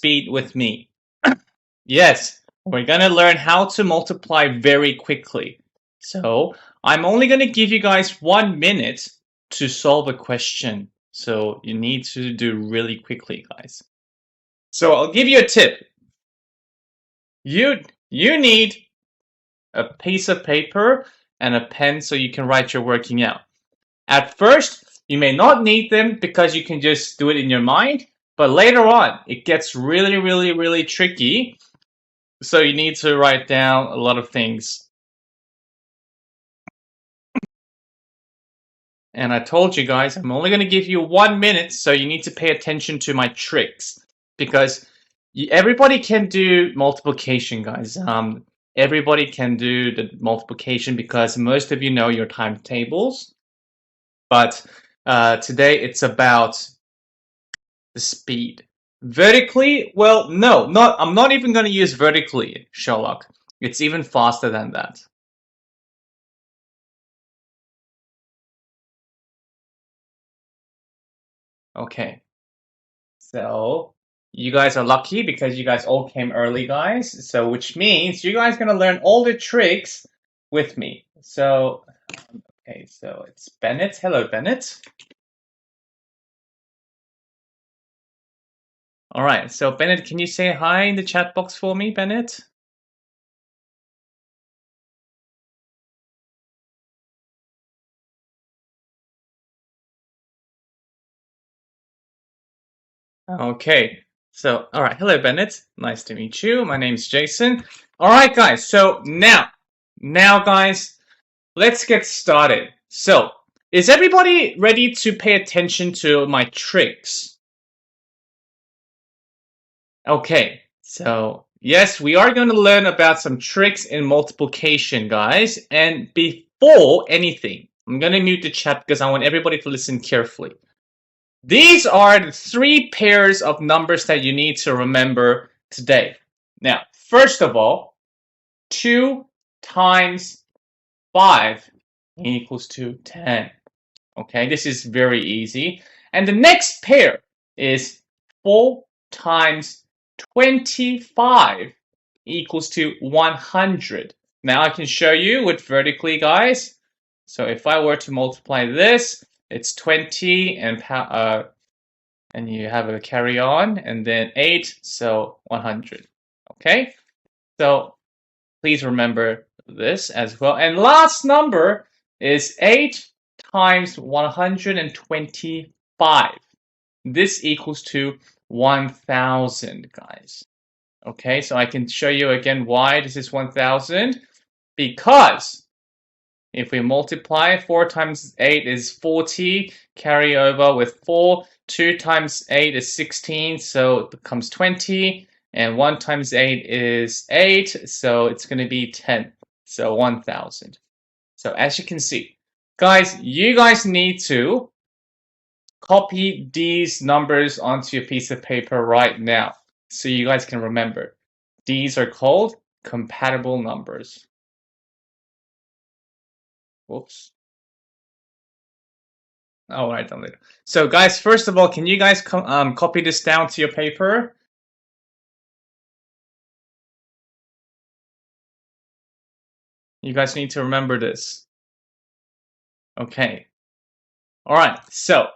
speed with me. Yes, we're gonna learn how to multiply very quickly. So I'm only gonna give you guys 1 minute to solve a question. So you need to do really quickly, guys. So I'll give you a tip. You need a piece of paper and a pen so you can write your working out. At first, you may not need them because you can just do it in your mind, but later on, it gets really tricky. So you need to write down a lot of things. And I told you guys, I'm only going to give you 1 minute, so you need to pay attention to my tricks. Because everybody can do multiplication, guys. Everybody can do the multiplication because most of you know your timetables. But today it's about the speed. Vertically, well, no, I'm not even going to use vertically, Sherlock. It's even faster than that. Okay. So you guys are lucky because you guys all came early, guys. So which means you guys are going to learn all the tricks with me. So, okay, so it's Bennett. Hello, Bennett. All right, so Bennett, can you say hi in the chat box for me, Bennett? Okay, so, all right, hello, Bennett. Nice to meet you. My name's Jason. All right, guys, so now, guys, let's get started. So, is everybody ready to pay attention to my tricks? Okay, so yes, we are going to learn about some tricks in multiplication, guys. And before anything, I'm going to mute the chat because I want everybody to listen carefully. These are the 3 pairs of numbers that you need to remember today. Now, first of all, 2 times 5 equals to 10. Okay, this is very easy. And the next pair is 4 times 25 equals to 100. Now I can show you with vertically, guys. So if I were to multiply this, it's 20 and you have a carry on and then 8, so 100. Okay, so please remember this as well. And last number is 8 times 125. This equals to 1000, guys. Okay, so I can show you again why this is 1000. Because if we multiply, 4 times 8 is 40, carry over with 4, 2 times 8 is 16, so it becomes 20, and 1 times 8 is 8, so it's going to be 10, so 1000. So as you can see, guys, you guys need to copy these numbers onto a piece of paper right now so you guys can remember. These are called compatible numbers. Whoops. I'll write them later. So guys, first of all, can you guys copy this down to your paper? You guys need to remember this. Okay. All right, so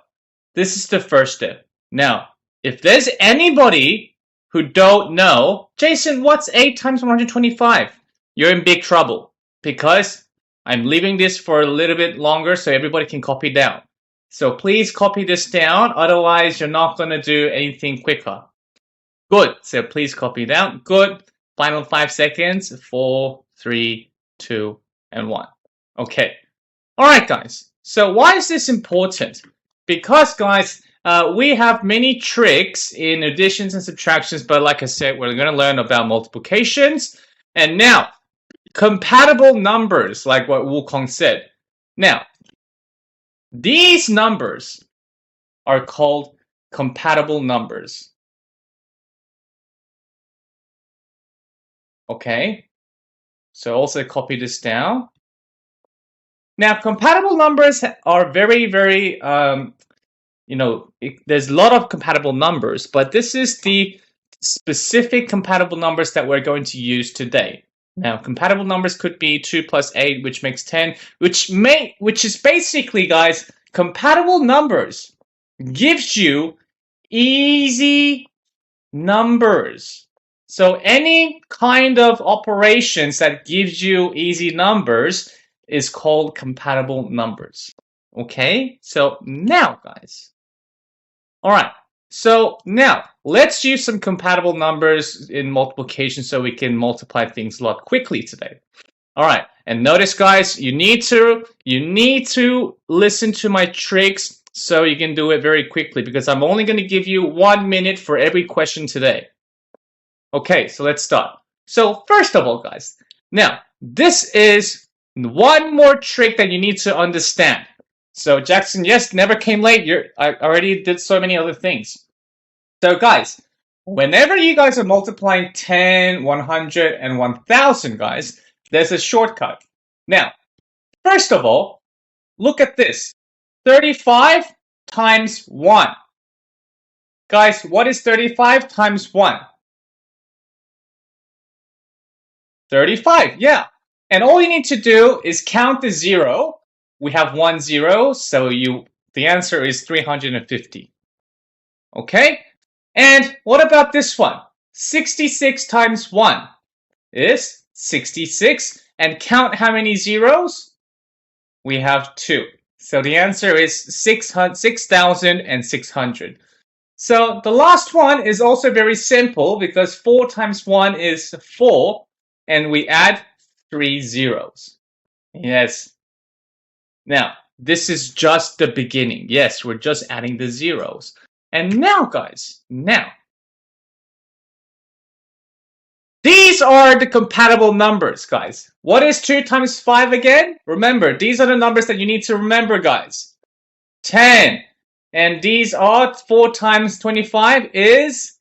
this is the first step. Now, if there's anybody who don't know, Jason, what's 8 times 125? You're in big trouble because I'm leaving this for a little bit longer so everybody can copy down. So please copy this down, otherwise you're not going to do anything quicker. Good, so please copy down. Good, final 5 seconds, 4, 3, 2, and 1. Okay, all right, guys. So why is this important? Because, guys, we have many tricks in additions and subtractions, but like I said, we're going to learn about multiplications. And now, compatible numbers, like what Wukong said. Now, these numbers are called compatible numbers. Okay, so also copy this down. Now, compatible numbers are very, there's a lot of compatible numbers, but this is the specific compatible numbers that we're going to use today. Now, compatible numbers could be 2 plus 8, which makes 10, which is basically, guys, compatible numbers gives you easy numbers. So any kind of operations that gives you easy numbers is called compatible numbers. Okay, so now, guys. All right, so now let's use some compatible numbers in multiplication so we can multiply things a lot quickly today. All right, and notice, guys, you need to listen to my tricks so you can do it very quickly, because I'm only going to give you 1 minute for every question today. Okay, so let's start. So first of all, guys, now this is one more trick that you need to understand. So Jackson, yes, never came late. I already did so many other things. So guys, whenever you guys are multiplying 10, 100, and 1000, guys, there's a shortcut. Now, first of all, look at this. 35 times 1. Guys, what is 35 times 1? 35, yeah. And all you need to do is count the 0. We have 1 0, so the answer is 350. Okay? And what about this one? 66 times 1 is 66. And count how many zeros? We have 2. So the answer is 6,600. So the last one is also very simple, because 4 times 1 is 4. And we add 3 zeros. Yes. Now, this is just the beginning. Yes, we're just adding the zeros. And now, guys, these are the compatible numbers, guys. What is 2 times 5 again? Remember, these are the numbers that you need to remember, guys. 10. And these are 4 times 25 is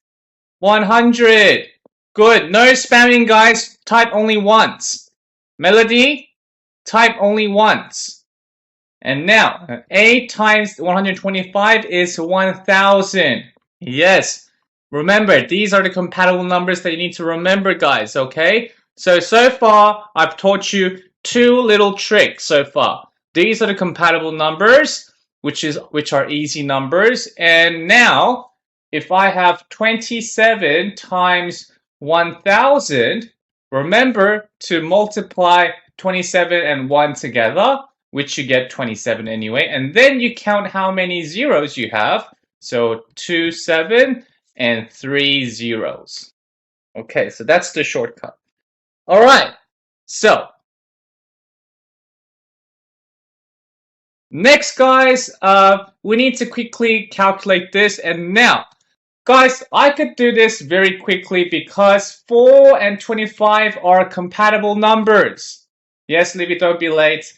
100. Good. No spamming, guys. Type only once. Melody, type only once. And now, 8 times 125 is 1000. Yes. Remember, these are the compatible numbers that you need to remember, guys, okay? So far, I've taught you 2 little tricks so far. These are the compatible numbers, which are easy numbers. And now, if I have 27 times 1000, remember to multiply 27 and 1 together, which you get 27 anyway, and then you count how many zeros you have. So 2, 7, and 3 zeros. Okay, so that's the shortcut. All right, so next, guys, we need to quickly calculate this. And now, guys, I could do this very quickly because 4 and 25 are compatible numbers. Yes, Libby, don't be late.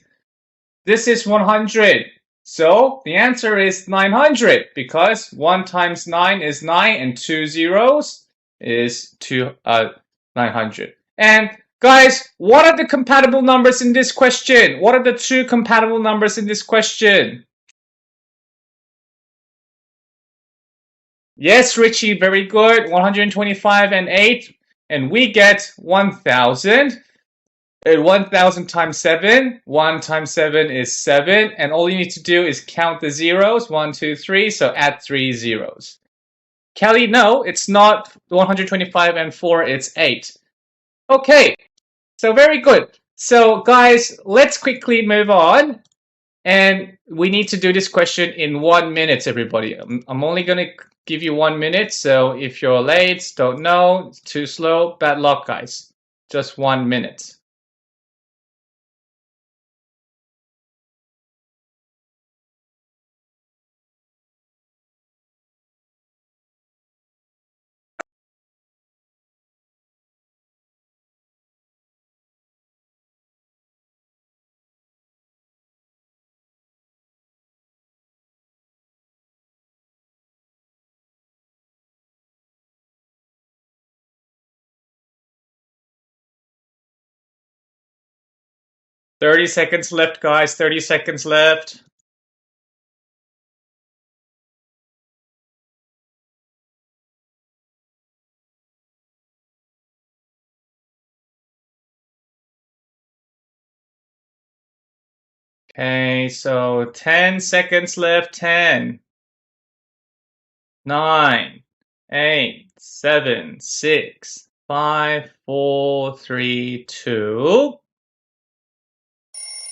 This is 100. So the answer is 900, because 1 times 9 is 9 and 2 zeros is 900. And guys, what are the compatible numbers in this question? What are the 2 compatible numbers in this question? Yes, Richie, very good. 125 and 8. And we get 1000. 1000 times 7. 1 times 7 is 7. And all you need to do is count the zeros. 1, 2, 3. So add 3 zeros. Kelly, no, it's not 125 and 4. It's 8. Okay, so very good. So guys, let's quickly move on. And we need to do this question in 1 minute, everybody. I'm only going to give you 1 minute. So if you're late, don't know, it's too slow, bad luck, guys. Just 1 minute. Thirty seconds left, guys. 30 seconds left. Okay, so 10 seconds left. 10, 9, 8, 7, 6, 5, 4, 3, 2.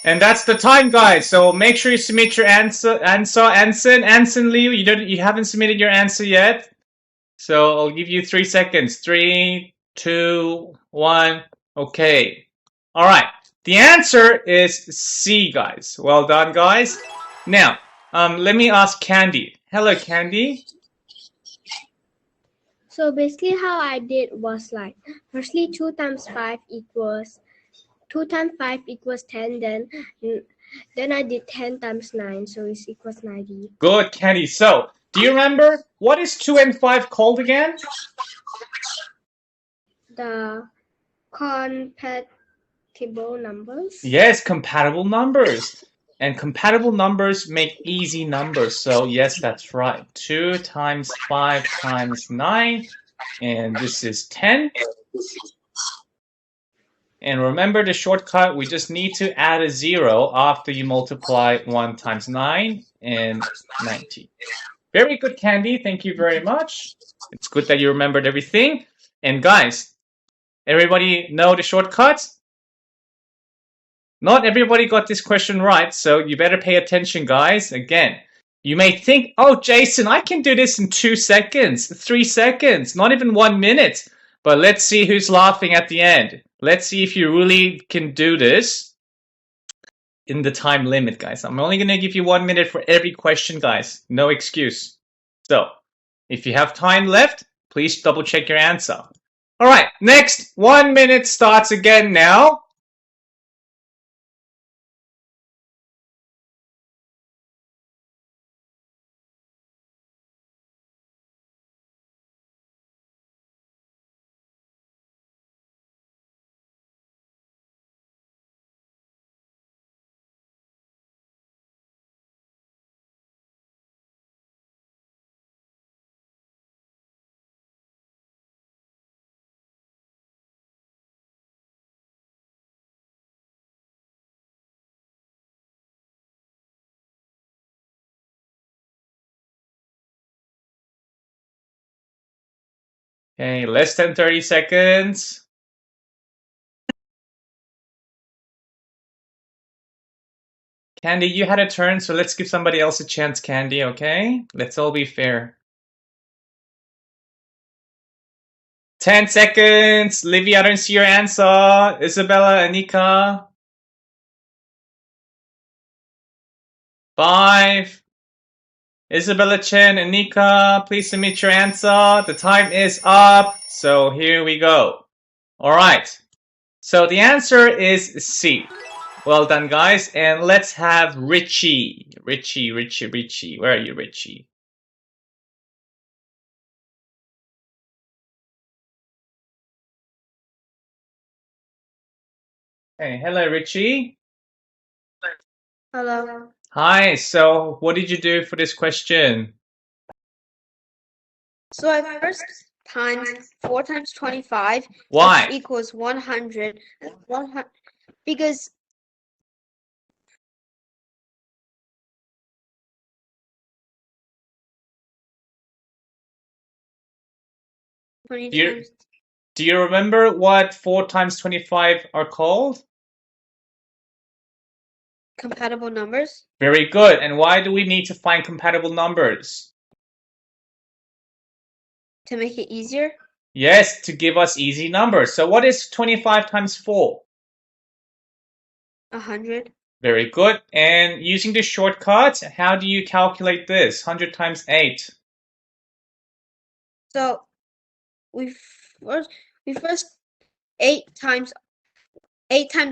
And that's the time, guys. So make sure you submit your answer. Anson Liu, you haven't submitted your answer yet. So I'll give you 3 seconds. 3, 2, 1. Okay. All right. The answer is C, guys. Well done, guys. Now, let me ask Candy. Hello, Candy. So basically how I did was like, firstly 2 times 5 equals 2 times 5 equals 10, then I did 10 times 9, so it equals 90. Good, Candy. So, do you remember what is 2 and 5 called again? The compatible numbers. Yes, compatible numbers. And compatible numbers make easy numbers. So yes, that's right. 2 times 5 times 9. And this is 10. And remember the shortcut, we just need to add a 0 after you multiply 1 times 9 and 90. Very good, Candy. Thank you very much. It's good that you remembered everything. And guys, everybody know the shortcuts? Not everybody got this question right, so you better pay attention, guys. Again, you may think, oh, Jason, I can do this in 2 seconds, 3 seconds, not even 1 minute. But let's see who's laughing at the end. Let's see if you really can do this in the time limit, guys. I'm only going to give you 1 minute for every question, guys. No excuse. So, if you have time left, please double check your answer. All right, next 1 minute starts again now. Okay, less than 30 seconds. Candy, you had a turn, so let's give somebody else a chance, Candy, okay? Let's all be fair. 10 seconds. Livy, I don't see your answer. Isabella, Anika. 5. Isabella Chen, Anika, please submit your answer. The time is up. So here we go. All right. So the answer is C. Well done, guys. And let's have Richie. Richie. Where are you, Richie? Hey, hello, Richie. Hello. Hi. So what did you do for this question? So I first times 4 times 25, Why? which equals 100. Because Do you remember what 4 times 25 are called? compatible numbers. Very good. And why do we need to find compatible numbers? To make it easier. Yes, to give us easy numbers. So what is 25 times 4? 100. Very good. And using the shortcut, how do you calculate this? 100 times 8. So we first 8 times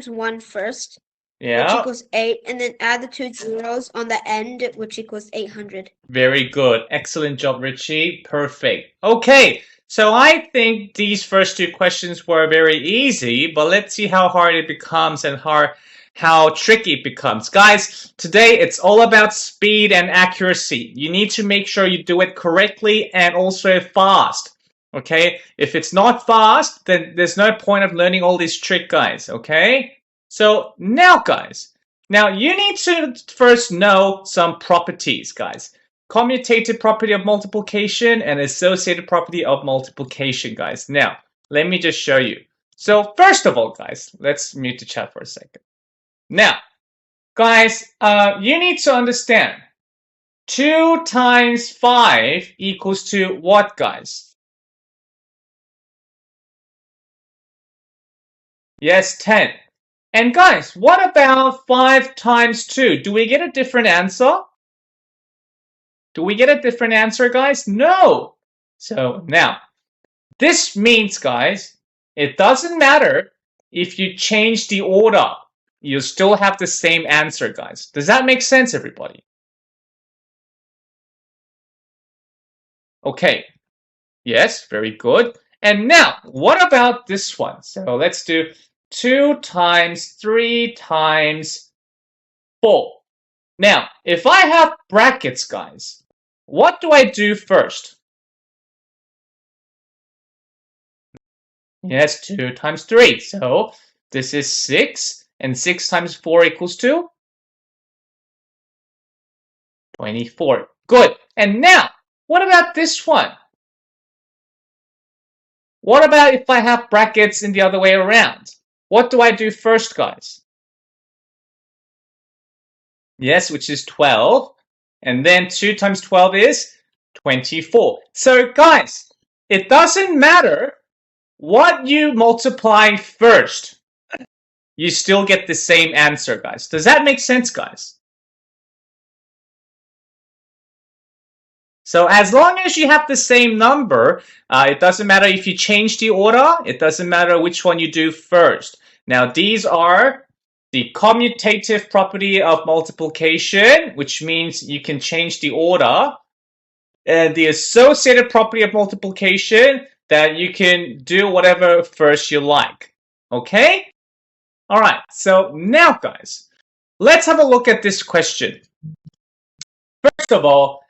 1 first, Yeah. which equals 8, and then add the 2 zeros on the end, which equals 800. Very good. Excellent job, Richie. Perfect. Okay. So I think these first 2 questions were very easy, but let's see how hard it becomes and how tricky it becomes. Guys, today it's all about speed and accuracy. You need to make sure you do it correctly and also fast. Okay? If it's not fast, then there's no point of learning all these trick, guys. Okay? So now, guys, Now, you need to first know some properties, guys. Commutative property of multiplication and associated property of multiplication, guys. Now, let me just show you. So, first of all, guys, let's mute the chat for a second. Now, guys, you need to understand 2 times 5 equals to what, guys? Yes, 10. And guys, what about 5 times 2? Do we get a different answer? Do we get a different answer, guys? No. So now, this means, guys, it doesn't matter if you change the order. You still have the same answer, guys. Does that make sense, everybody? Okay. Yes, very good. And now, what about this one? So let's do 2 times 3 times 4. Now, if I have brackets, guys, what do I do first? Yes, 2 times 3. So this is 6, and 6 times 4 equals to 24. Good. And now, what about this one? What about if I have brackets in the other way around? What do I do first, guys? Yes, which is 12. And then 2 times 12 is 24. So, guys, it doesn't matter what you multiply first. You still get the same answer, guys. Does that make sense, guys? So as long as you have the same number, it doesn't matter if you change the order. It doesn't matter which one you do first. Now, these are the commutative property of multiplication, which means you can change the order. And the associated property of multiplication, that you can do whatever first you like. Okay? All right. So now, guys, let's have a look at this question. First of all,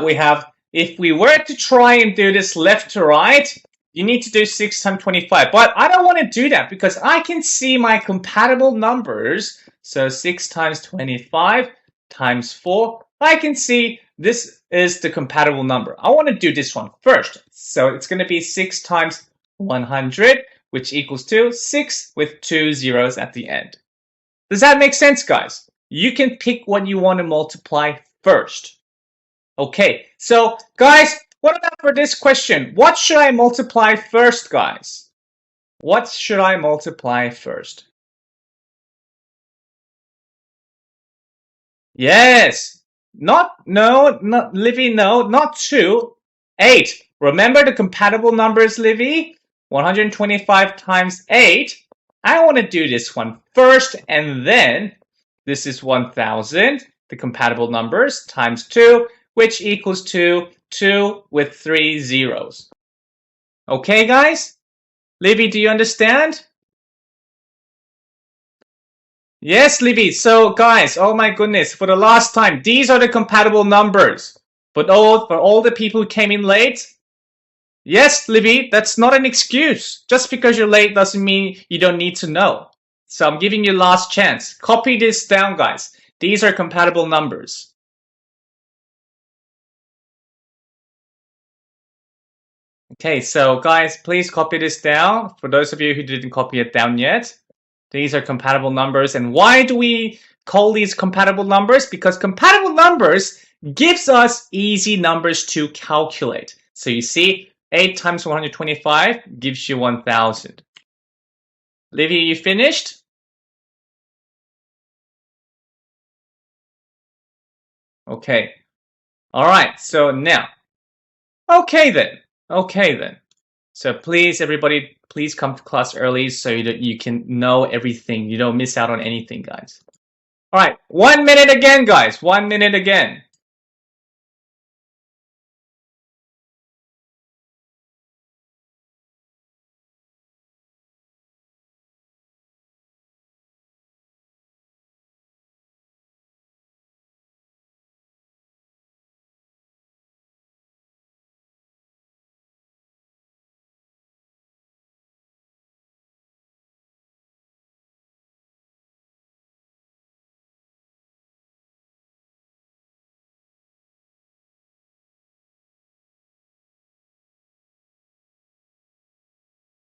we have, if we were to try and do this left to right, you need to do 6 times 25. But I don't want to do that because I can see my compatible numbers. So 6 times 25 times 4. I can see this is the compatible number. I want to do this one first. So it's going to be 6 times 100, which equals to 6 with 2 zeros at the end. Does that make sense, guys? You can pick what you want to multiply first. Okay, so guys, what about for this question? What should I multiply first, guys? What should I multiply first? Yes. Livy, no, not 2. 8. Remember the compatible numbers, Livy? 125 times 8. I want to do this one first, and then this is 1000, the compatible numbers, times 2, which equals to 2 with 3 zeros. Okay, guys? Livy, do you understand? Yes, Livy. So, guys, oh my goodness, for the last time, these are the compatible numbers. For all the people who came in late, yes, Livy, that's not an excuse. Just because you're late doesn't mean you don't need to know. So I'm giving you last chance. Copy this down, guys. These are compatible numbers. Okay, so guys, please copy this down. For those of you who didn't copy it down yet, these are compatible numbers. And why do we call these compatible numbers? Because compatible numbers gives us easy numbers to calculate. So you see, 8 times 125 gives you 1000. Livy, you finished? Okay. All right, so now. Okay then. So please, everybody, please come to class early so that you can know everything. You don't miss out on anything, guys. All right, 1 minute again, guys. 1 minute again.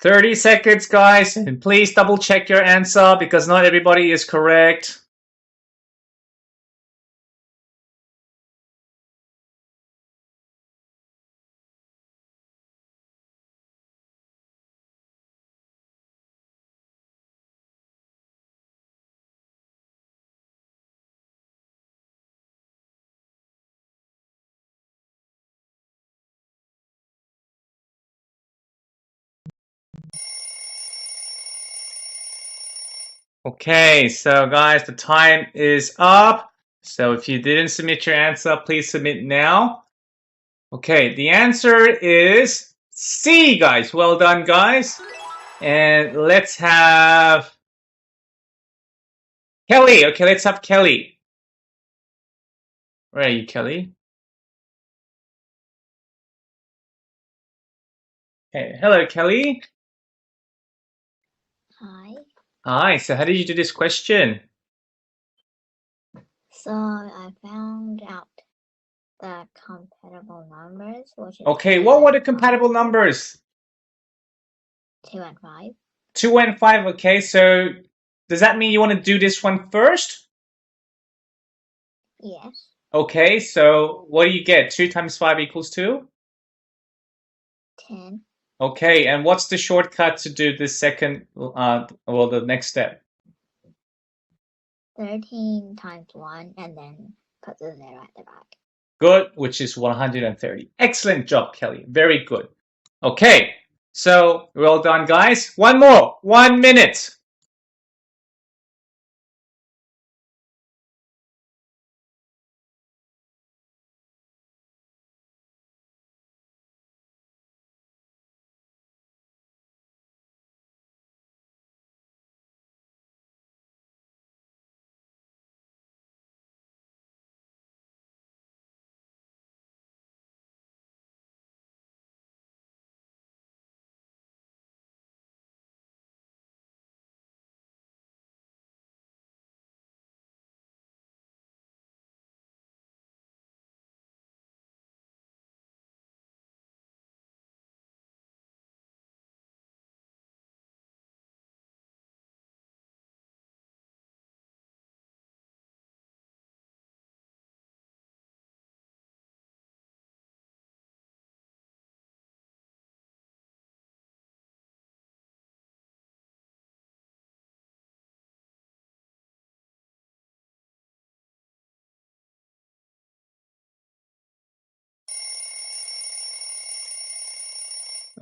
30 seconds, guys, and please double check your answer because not everybody is correct. Okay, so guys, the time is up. So if you didn't submit your answer, please submit now. Okay, the answer is C, guys. Well done, guys. And let's have Kelly. Okay, let's have Kelly. Where are you, Kelly? Hey, hello, Kelly. Hi. Hi, so how did you do this question? So I found out the compatible numbers, which is Okay, what were the compatible numbers? 2 and 5. 2 and 5, okay, so does that mean you want to do this one first? Yes. Okay, so what do you get? 2 times 5 equals 2? 10. Okay, and what's the shortcut to do this second, the next step? 13 times 1 and then put the 0 at the back. Good, which is 130. Excellent job, Kelly. Very good. Okay, so well done, guys. One more. 1 minute.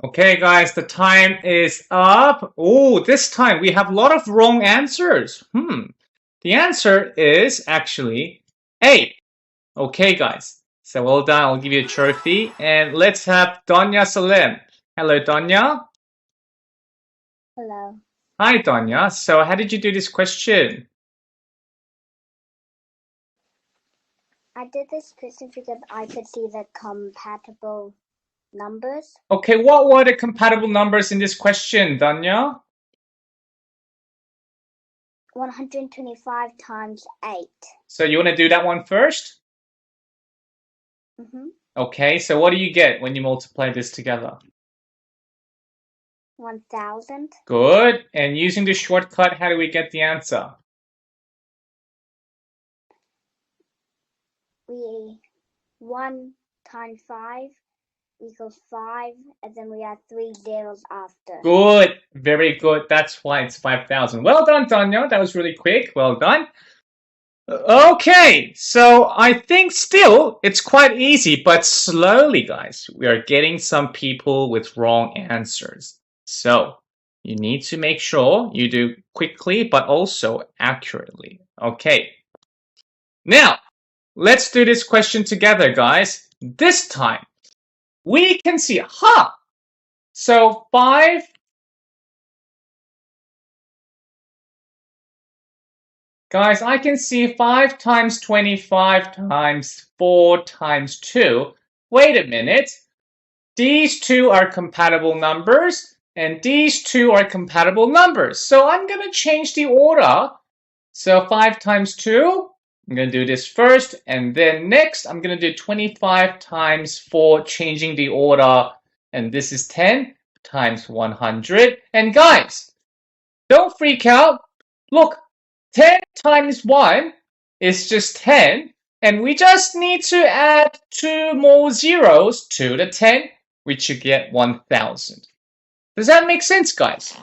Okay, guys, the time is up. Oh, this time we have a lot of wrong answers. The answer is actually A. Okay, guys. So well done. I'll give you a trophy. And let's have Donya Salem. Hello, Donya. Hello. Hi, Donya. So how did you do this question? I did this question because I could see the compatible numbers. Okay, what were the compatible numbers in this question, Donya? 125 times 8. So you want to do that one first? Mm-hmm. Okay, so what do you get when you multiply this together? 1000. Good. And using the shortcut, how do we get the answer? We 1 times 5 equals 5, and then we add 3 zeros after. Good. Very good. That's why it's 5,000. Well done, Donya. That was really quick. Well done. Okay, so I think still it's quite easy, but slowly, guys, we are getting some people with wrong answers. So you need to make sure you do quickly, but also accurately. Okay. Now, let's do this question together, guys. This time, we can see, so 5 Guys, I can see 5 times 25 times 4 times 2. Wait a minute. These two are compatible numbers, and these two are compatible numbers. So I'm going to change the order. So 5 times 2, I'm going to do this first, and then next I'm going to do 25 times 4, changing the order, and this is 10 times 100. And guys, don't freak out. Look, 10 times 1 is just 10. And we just need to add 2 more zeros to the 10, which you get 1000. Does that make sense, guys?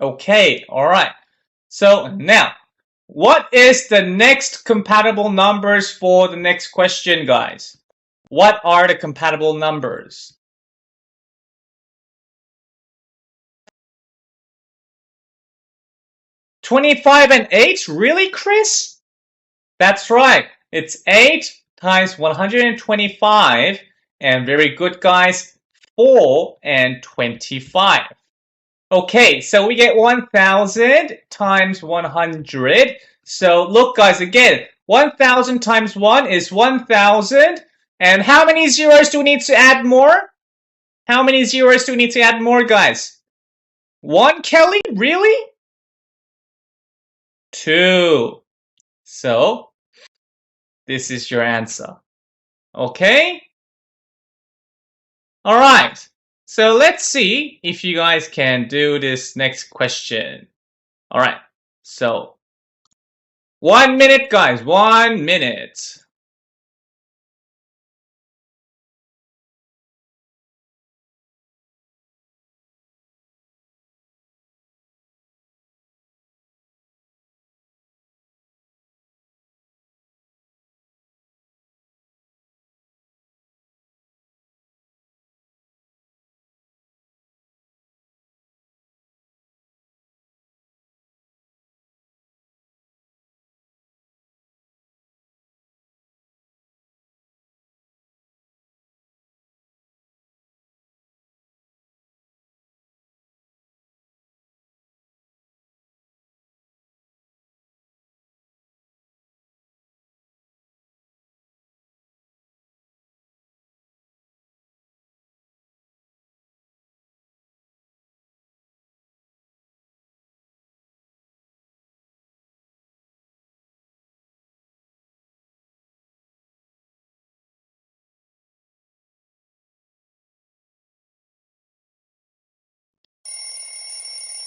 Okay, alright. So now, what is the next compatible numbers for the next question, guys? What are the compatible numbers? 25 and 8? Really, Chris? That's right. It's 8 times 125. And very good, guys. 4 and 25. Okay, so we get 1000 times 100. So look, guys, again, 1000 times 1 is 1000. And how many zeros do we need to add more? How many zeros do we need to add more, guys? 1, Kelly? Really? 2. So this is your answer. Okay? Alright. So let's see if you guys can do this next question. Alright. So 1 minute, guys. 1 minute.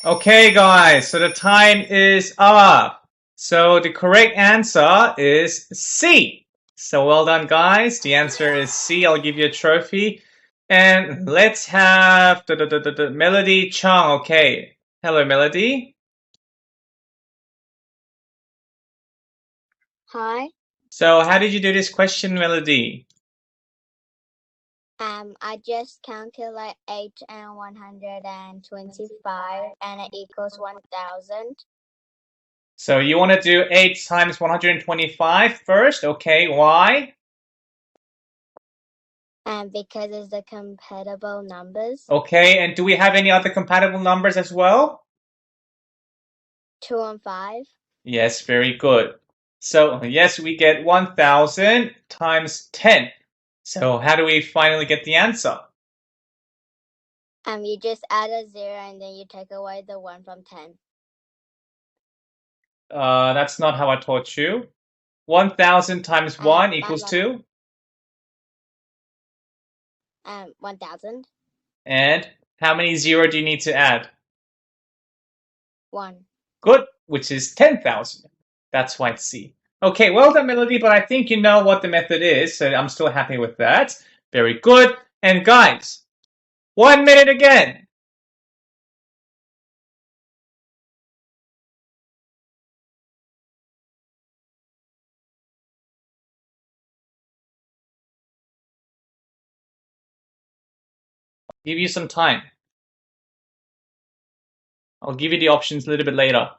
Okay, guys, so the time is up. So the correct answer is C. So well done, guys. The answer is C. I'll give you a trophy. And let's have the Melody Chung. Okay. Hello, Melody. Hi. So how did you do this question, Melody? I just calculate 8 and 125 and it equals 1000. So you want to do 8 times 125 first? Okay, why? Because it's the compatible numbers. Okay, and do we have any other compatible numbers as well? 2 and 5. Yes, very good. So yes, we get 1000 times 10. So how do we finally get the answer? You just add a 0 and then you take away the 1 from 10. That's not how I taught you. 1000 times 1 equals 2. 1000. And how many 0 do you need to add? 1. Good, which is 10,000. That's why it's C. Okay, well done, Melody, but I think you know what the method is, so I'm still happy with that. Very good. And guys, 1 minute again. Give you some time. I'll give you the options a little bit later.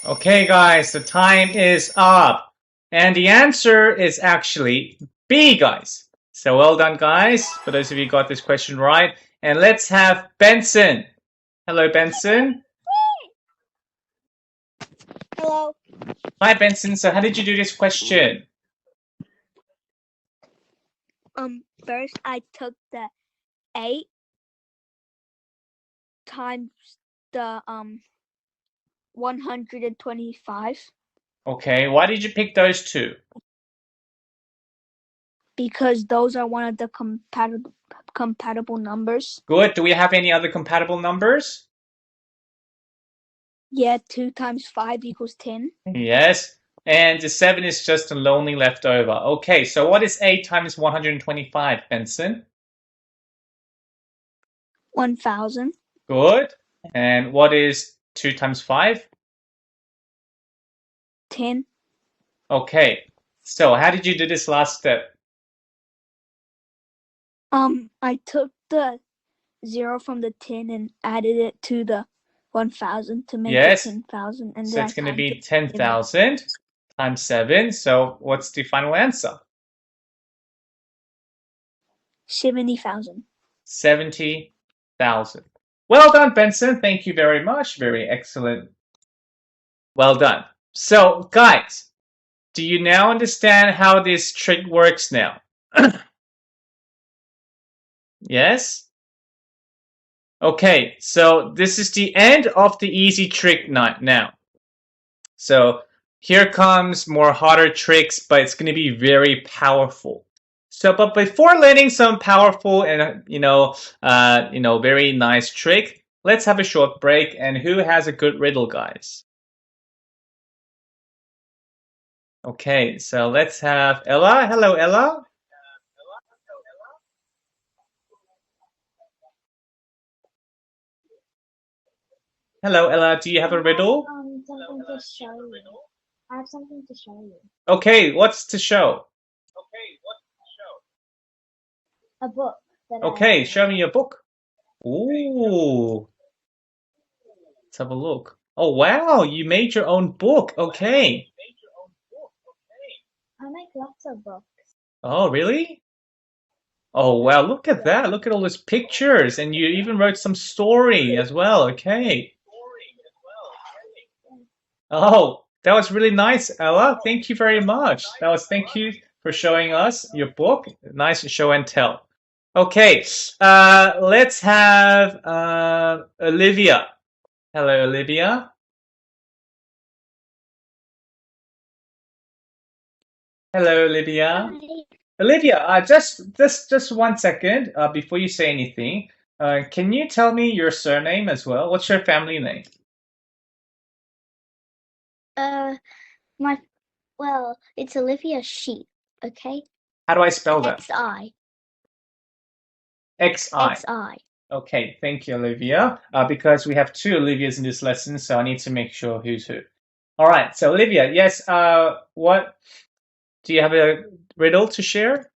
Okay, guys, the time is up. And the answer is actually B, guys. So well done, guys, for those of you who got this question right. And let's have Benson. Hello, Benson. Hello. Hi, Benson. So how did you do this question? First I took the 8 times the 125 Okay, why did you pick those two? because those are one of the compatible numbers. Good. Do we have any other compatible numbers? Yeah, 2 times 5 equals 10. Yes. And the 7 is just a lonely leftover. Okay, so what is 8 times 125, Benson? 1000. Good. And what is 2 times 5? 10. Okay. So how did you do this last step? I took the 0 from the 10 and added it to the 1000 to make Yes. it 10,000, and So then it's I going to timed be it. 10,000 times 7. So what's the final answer? 70,000. 70,000. Well done, Benson. Thank you very much. Very excellent. Well done. So, guys, do you now understand how this trick works now? Yes? Okay, so this is the end of the easy trick now. So here comes more harder tricks, but it's going to be very powerful. So, but before learning some powerful and very nice trick, let's have a short break. And who has a good riddle, guys? Okay, so let's have Ella. Hello, Ella. Hello, Ella. Do you have a riddle? Something to show you. I have something to show you. Okay, what's to show? A book. Okay, show me your book. Ooh. Let's have a look. Oh, wow, you made your own book. Okay. I make lots of books. Oh, really? Oh, wow, look at that. Look at all those pictures. And you even wrote some story as well. Okay. Oh, that was really nice, Ella. Thank you very much. Thank you for showing us your book. Nice show and tell. Okay, let's have Olivia. Hello, Olivia. Hello, Olivia. Olivia, just 1 second before you say anything. Can you tell me your surname as well? What's your family name? It's Olivia Sheep. Okay. How do I spell that? XI. XI. XI. Okay, thank you, Olivia. Because we have two Olivias in this lesson, so I need to make sure who's who. All right, so Olivia, yes. What do you have a riddle to share?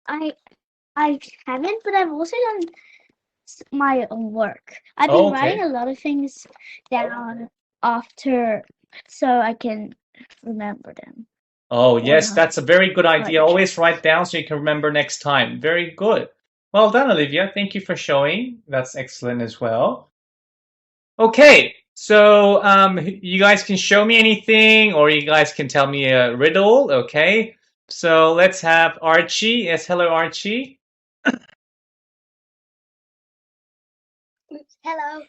I haven't, but I've also done my own work. I've been writing a lot of things down after so I can remember them. Oh, yes, that's a very good idea. Right. Always write down so you can remember next time. Very good. Well done, Olivia. Thank you for showing. That's excellent as well. Okay, so you guys can show me anything or you guys can tell me a riddle, okay? So let's have Archie. Yes, hello, Archie. Hello.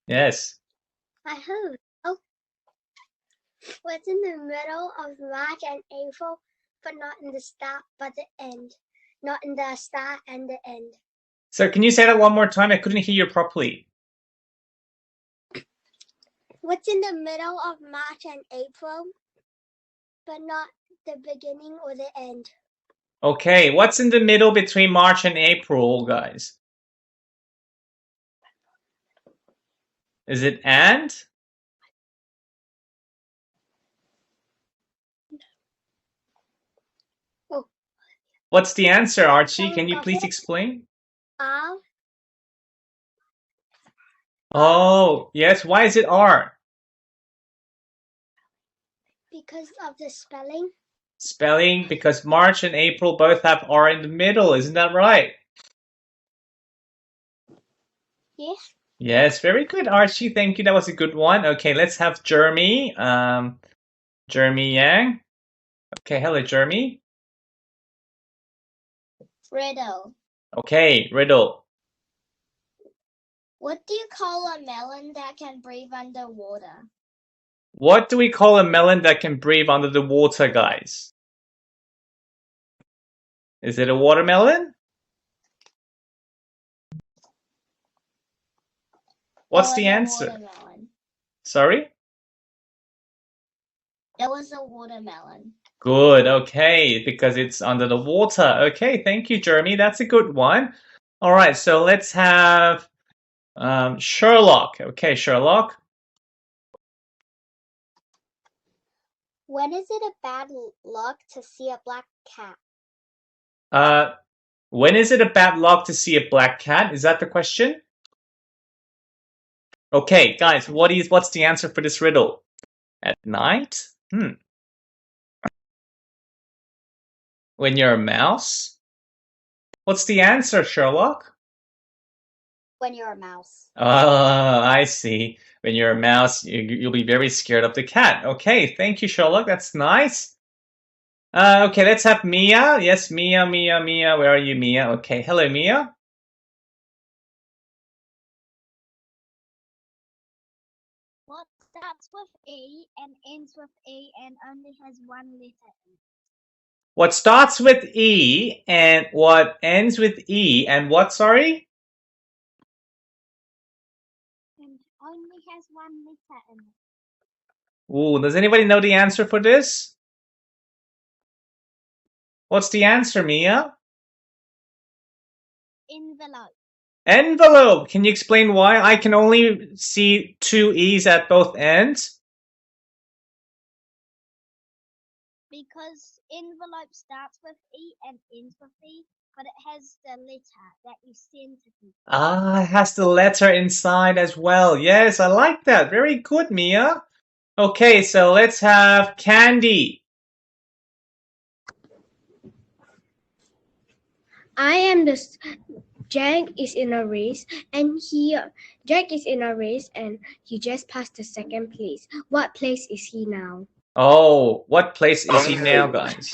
Yes. I heard. Oh, what's in the middle of March and April, but not in the start, but the end. Not in the start and the end. So can you say that one more time? I couldn't hear you properly. What's in the middle of March and April, but not the beginning or the end? Okay, what's in the middle between March and April, guys? Is it and? Oh. What's the answer, Archie? Can you please explain? Oh, yes. Why is it R? Because of the spelling. Spelling, because March and April both have R in the middle. Isn't that right? Yes. Yes, very good, Archie. Thank you. That was a good one. Okay, let's have Jeremy. Jeremy Yang. Okay, hello, Jeremy. Riddle. Okay, riddle. What do you call a melon that can breathe underwater? What do we call a melon that can breathe under the water, guys? Is it a watermelon? What's the answer? Watermelon. Sorry? That was a watermelon. Good, okay, because it's under the water. Okay, thank you, Jeremy. That's a good one. All right, so let's have Sherlock. Okay, Sherlock. When is it a bad luck to see a black cat? When is it a bad luck to see a black cat? Is that the question? Okay, guys, what's the answer for this riddle? At night? When you're a mouse? What's the answer, Sherlock? When you're a mouse. Oh, I see. When you're a mouse, you'll be very scared of the cat. Okay, thank you, Sherlock. That's nice. Okay, let's have Mia. Yes, Mia. Where are you, Mia? Okay, hello, Mia. What starts with A and ends with A and only has one letter? What starts with E and what ends with E and what, sorry? And only has one letter in it. Ooh, does anybody know the answer for this? What's the answer, Mia? Envelope. Envelope! Can you explain why? I can only see two E's at both ends. Because envelope starts with E and ends with E, but it has the letter that you send to people. Ah, it has the letter inside as well. Yes, I like that. Very good, Mia. Okay, so let's have Candy. I am the Jack is in a race and he just passed the second place. What place is he now? Oh, what place is he now, guys?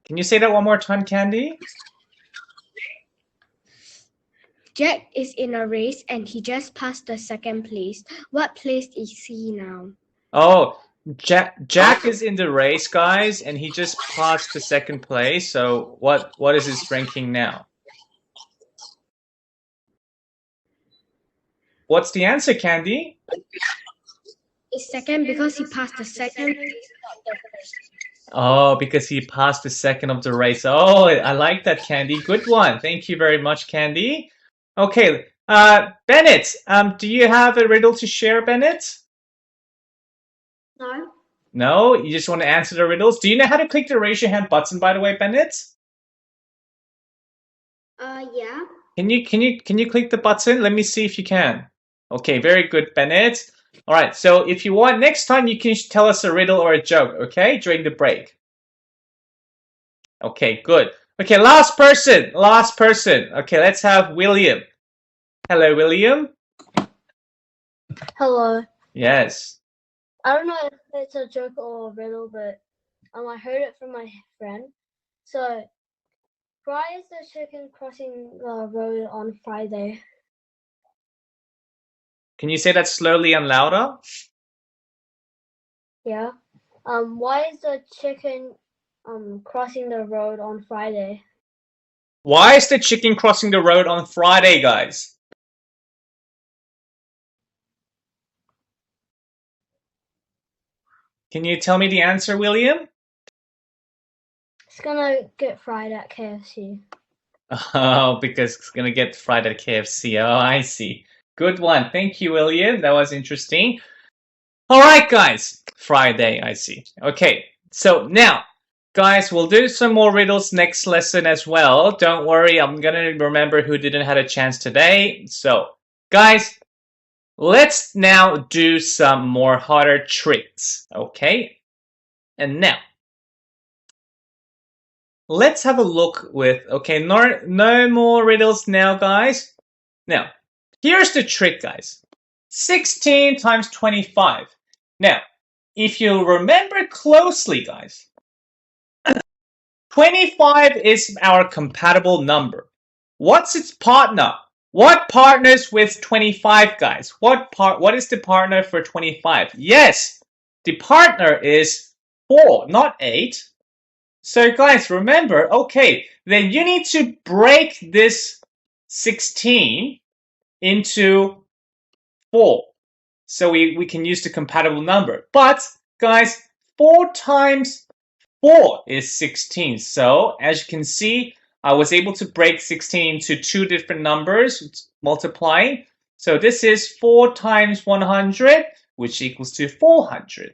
Can you say that one more time, Candy? Jack is in a race and he just passed the second place. What place is he now? Oh, Jack is in the race, guys, and he just passed the second place. So what is his ranking now? What's the answer, Candy? It's second because he passed the second place. Oh, because he passed the second of the race. Oh, I like that, Candy. Good one. Thank you very much, Candy. Okay, Bennett, do you have a riddle to share, Bennett? No. No, you just want to answer the riddles. Do you know how to click the raise your hand button, by the way, Bennett? Yeah. Can you click the button? Let me see if you can. Okay, very good, Bennett. All right, so if you want, next time you can tell us a riddle or a joke, okay, during the break. Okay, good. Okay, last person. Okay, let's have William. Hello, William. Hello. Yes. I don't know if it's a joke or a riddle, but I heard it from my friend. So, why is the chicken crossing the road on Friday? Can you say that slowly and louder? Yeah. Why is the chicken crossing the road on Friday? Why is the chicken crossing the road on Friday, guys? Can you tell me the answer, William? It's gonna get fried at KFC. Oh, because it's gonna get fried at KFC. Oh, I see. Good one. Thank you, William. That was interesting. All right, guys. Friday, I see. Okay, so now Guys, we'll do some more riddles next lesson as well. Don't worry, I'm gonna remember who didn't have a chance today. So, guys, let's now do some more harder tricks, okay? And now, let's have a look with, okay, no more riddles now, guys. Now, here's the trick, guys. 16 times 25. Now, if you remember closely, guys, 25 is our compatible number. What's its partner? What partners with 25, guys? What is the partner for 25? Yes, the partner is 4, not 8. So guys, remember, okay, then you need to break this 16 into 4. So we can use the compatible number. But guys, 4 times 4 is 16. So as you can see, I was able to break 16 into 2 different numbers, multiplying. So this is 4 times 100, which equals to 400.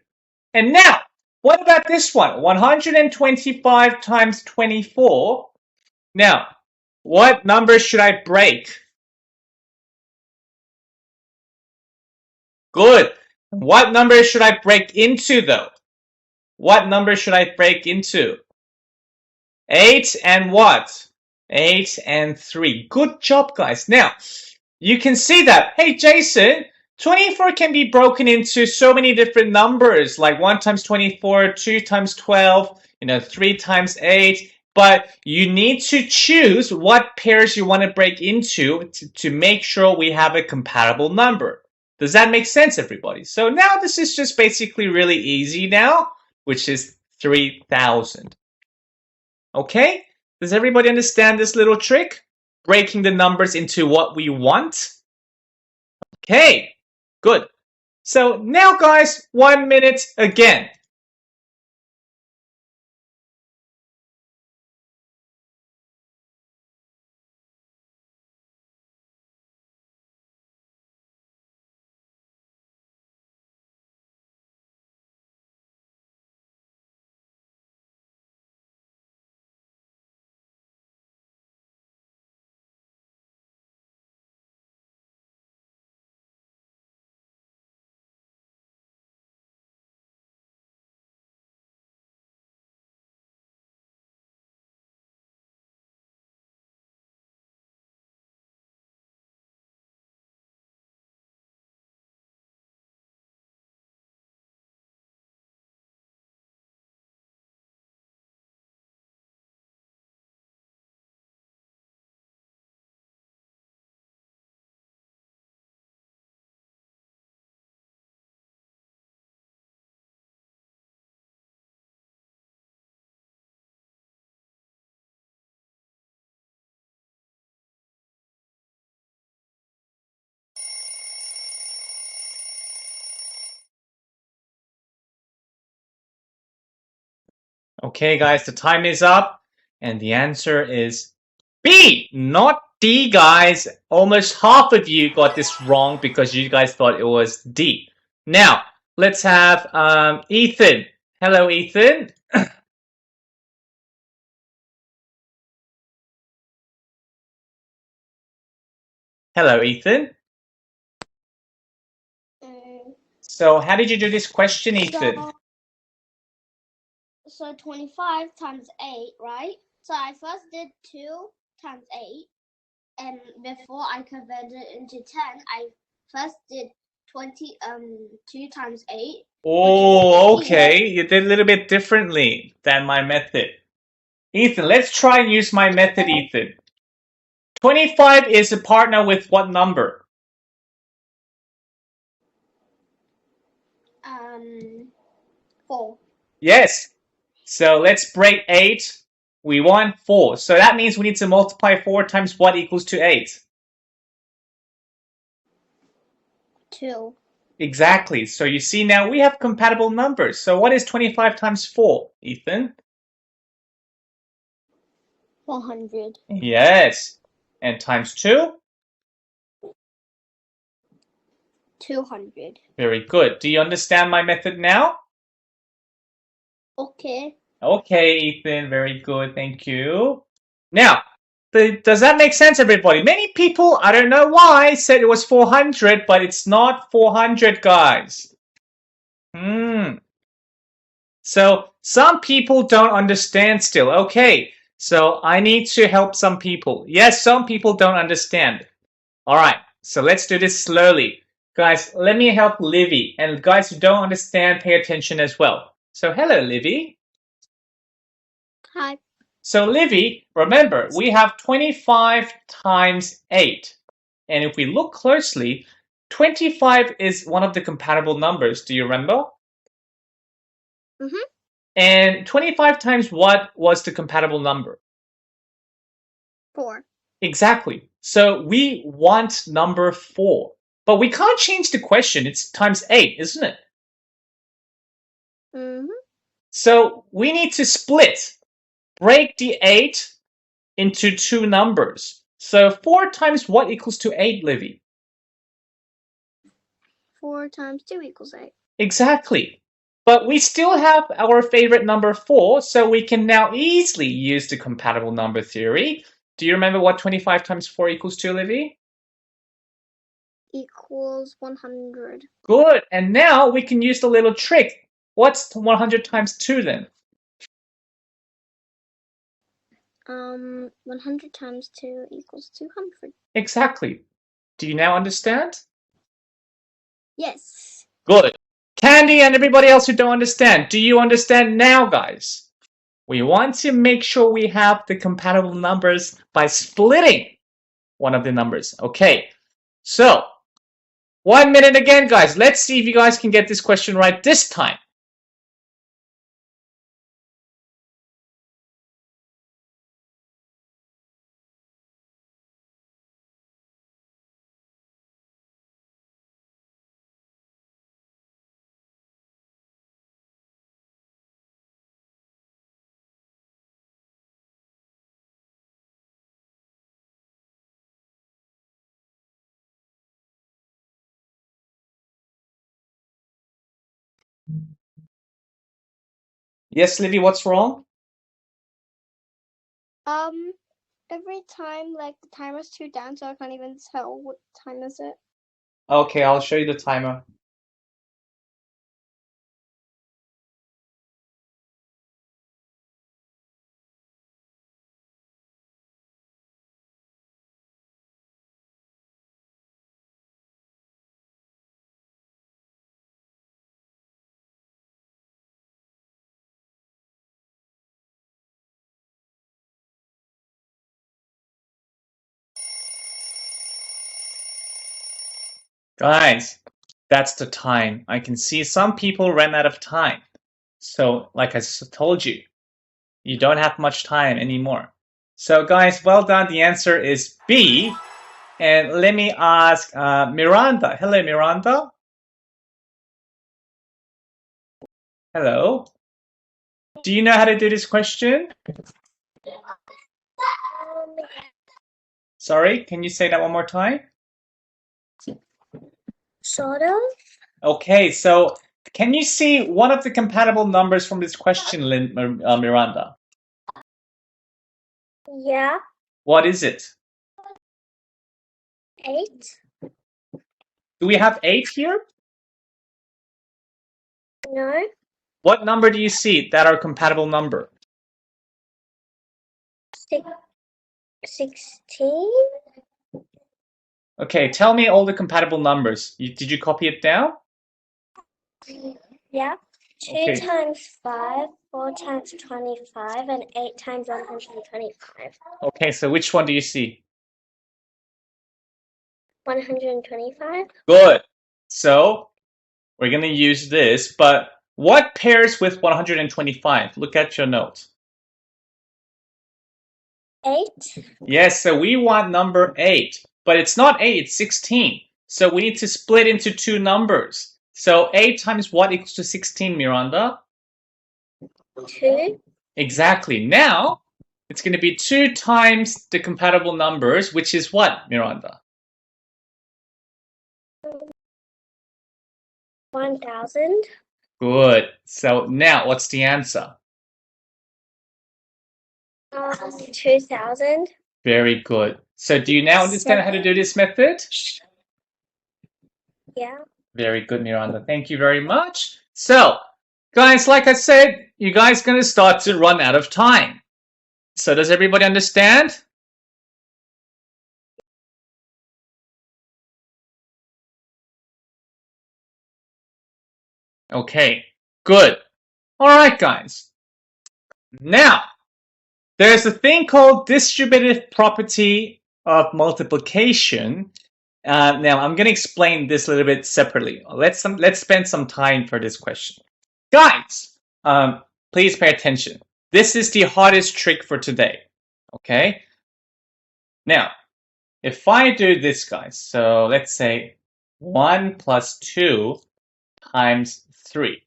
And now, what about this one? 125 times 24. Now, what number should I break? Good. What number should I break into, though? What number should I break into? 8 and what? 8 and 3. Good job, guys. Now, you can see that. Hey, Jason, 24 can be broken into so many different numbers, like 1 times 24, 2 times 12, 3 times 8. But you need to choose what pairs you want to break into to make sure we have a compatible number. Does that make sense, everybody? So now this is just basically really easy now, which is 3,000. Okay? Does everybody understand this little trick? Breaking the numbers into what we want? Okay, good. So now, guys, 1 minute again. Okay, guys, the time is up, and the answer is B, not D, guys. Almost half of you got this wrong because you guys thought it was D. Now, let's have Ethan. Hello, Ethan. Hello, Ethan. So, how did you do this question, Ethan? So 25 times 8, right? So I first did 2 times 8, and before I converted it into 10, I first did 2 times 8. Oh, okay. You did a little bit differently than my method. Ethan, let's try and use my method, Ethan. 25 is a partner with what number? 4. Yes. So let's break 8. We want 4. So that means we need to multiply 4 times what equals to 8? 2. Exactly. So you see now we have compatible numbers. So what is 25 times 4, Ethan? 400. Yes. And times 2? 200. Very good. Do you understand my method now? Okay. Okay, Ethan, very good. Thank you. Now, does that make sense, everybody? Many people, I don't know why, said it was 400, but it's not 400, guys. So some people don't understand still. Okay, so I need to help some people. Yes, some people don't understand. All right, so let's do this slowly. Guys, let me help Livy. And guys who don't understand, pay attention as well. So hello, Livy. Hi. So Livy, remember, we have 25 times 8. And if we look closely, 25 is one of the compatible numbers. Do you remember? Mm-hmm. And 25 times what was the compatible number? 4. Exactly. So we want number 4. But we can't change the question. It's times 8, isn't it? Mm-hmm. So we need to split. Break the 8 into 2 numbers. So 4 times what equals to 8, Livy? 4 times 2 equals 8. Exactly. But we still have our favorite number 4, so we can now easily use the compatible number theory. Do you remember what 25 times 4 equals to, Livy? Equals 100. Good. And now we can use the little trick. What's 100 times 2 then? 100 times 2 equals 200. Exactly. Do you now understand? Yes. Good. Candy and everybody else who don't understand, do you understand now, guys? We want to make sure we have the compatible numbers by splitting one of the numbers. Okay, so 1 minute again, guys. Let's see if you guys can get this question right this time. Yes, Livy, what's wrong? Every time, like, the timer's too down, so I can't even tell what time is it. Okay, I'll show you the timer. Guys, that's the time. I can see some people ran out of time. So, like I told you, you don't have much time anymore. So, guys, well done. The answer is B. And let me ask Miranda. Hello, Miranda. Hello. Do you know how to do this question? Sorry, can you say that one more time? Sort of. Okay, so can you see one of the compatible numbers from this question, Miranda? Yeah. What is it? 8. Do we have 8 here? No. What number do you see that are compatible number? 16. Okay, tell me all the compatible numbers. Did you copy it down? Yeah. 2 Okay. times 5, 4 times 25, and 8 times 125. Okay, so which one do you see? 125. Good. So we're going to use this, but what pairs with 125? Look at your note. 8. Yes, so we want number 8, but it's not 8, it's 16. So we need to split into 2 numbers. So 8 times what equals to 16, Miranda? 2. Exactly. Now, it's going to be 2 times the compatible numbers, which is what, Miranda? 1000. Good. So now, what's the answer? 2000. Very good. So do you now understand how to do this method? Yeah. Very good, Miranda. Thank you very much. So, guys, like I said, you guys going to start to run out of time. So does everybody understand? Okay, good. All right, guys. Now, there's a thing called distributive property of multiplication. Now, I'm going to explain this a little bit separately. Let's spend some time for this question. Guys, please pay attention. This is the hardest trick for today. Okay? Now, if I do this, guys, so let's say 1 plus 2 times 3.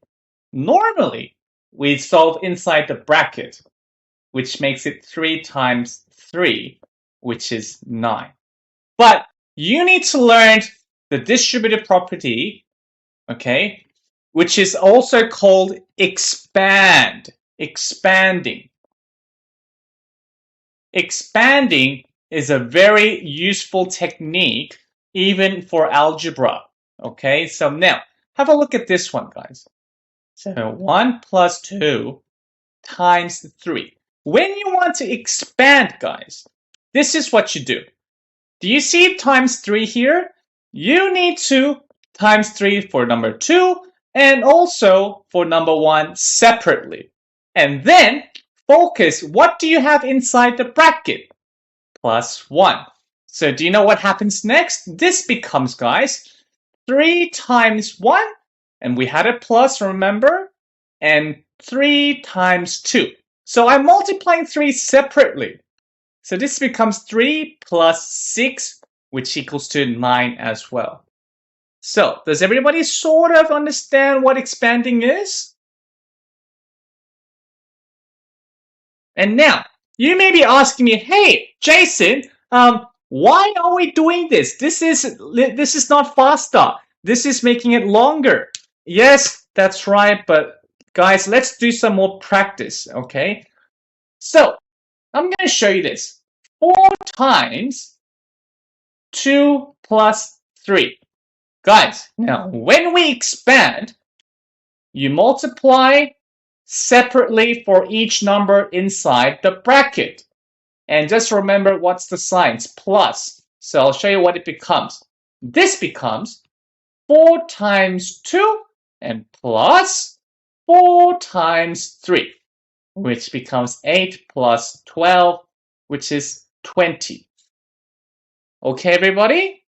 Normally, we solve inside the bracket, which makes it 3 times 3, which is 9. But you need to learn the distributive property, okay, which is also called expand, expanding. Expanding is a very useful technique even for algebra, okay? So now, have a look at this one, guys. So 1 plus 2 times 3. When you want to expand, guys, this is what you do. Do you see times 3 here? You need to times 3 for number 2 and also for number 1 separately. And then focus, what do you have inside the bracket? Plus 1. So do you know what happens next? This becomes, guys, 3 times 1, and we had a plus, remember? And 3 times 2. So I'm multiplying 3 separately. So this becomes 3 plus 6, which equals to 9 as well. So does everybody sort of understand what expanding is? And now, you may be asking me, hey, Jason, why are we doing this? This is not faster. This is making it longer. Yes, that's right, but guys, let's do some more practice, okay? So, I'm going to show you this. 4 times 2 plus 3. Guys, now when we expand, you multiply separately for each number inside the bracket. And just remember what's the sign, it's plus. So I'll show you what it becomes. This becomes 4 times 2 and plus 4 times 3, which becomes 8 plus 12, which is 20. Okay, everybody?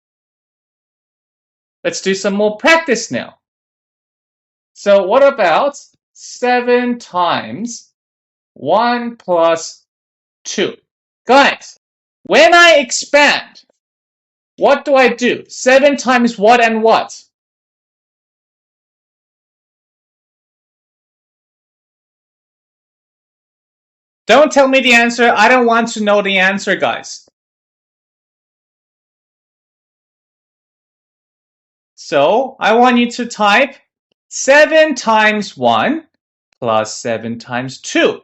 Let's do some more practice now. So what about 7 times 1 plus 2? Guys, when I expand, what do I do? 7 times what and what? Don't tell me the answer. I don't want to know the answer, guys. So I want you to type 7 times 1 plus 7 times 2.